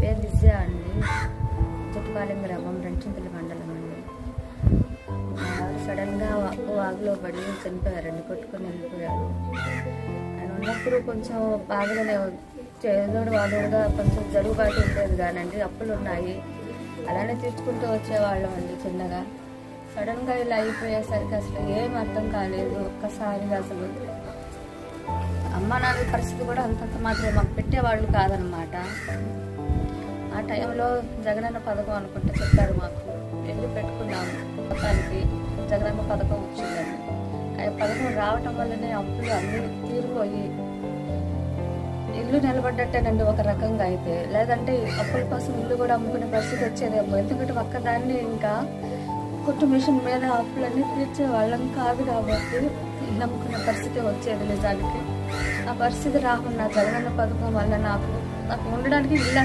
పేరు విజయ అండి, చుట్టుపాలెం గ్రామం, రెంచింతల మండలం అండి. సడన్గా వాగులో పడి చనిపోయారండి, కొట్టుకొని వెళ్ళిపోయారు. ఆయన ఉన్నప్పుడు కొంచెం బాగానే చేదోడు వాదోడుగా కొంచెం జరుగుబాటు ఉండేది కానండి, అప్పులు ఉన్నాయి, అలానే తీర్చుకుంటూ వచ్చేవాళ్ళం అండి చిన్నగా. సడన్గా ఇలా అయిపోయేసరికి అసలు ఏం అర్థం కాలేదు. ఒక్కసారిగా అసలు అమ్మ నాన్న పరిస్థితి కూడా అంతంత మాత్రం మాకు పెట్టేవాళ్ళు కాదనమాట. ఆ టైంలో జగనన్న పథకం అనుకుంటే చెప్పారు, మాకు వెళ్ళి పెట్టుకున్నాము. మొత్తానికి జగనన్న పథకం వచ్చిందండి. ఆ పథకం రావటం వల్లనే అప్పులు అన్నీ తీరిపోయి ఇల్లు నిలబడ్డట్టేనండి ఒక రకంగా. అయితే లేదంటే అప్పుల కోసం ఇల్లు కూడా అమ్ముకునే పరిస్థితి వచ్చేదేమో. ఎందుకంటే ఒక్కదాన్ని ఇంకా కుట్టు మిషన్ మీద అప్పులన్నీ తీర్చే వాళ్ళం కాదు కాబట్టి ఇల్లు అమ్ముకునే పరిస్థితి వచ్చేది. నిజానికి ఆ పరిస్థితి రాకుండా జగనన్న పథకం వల్ల నాకు ఉండడానికి ఇల్లు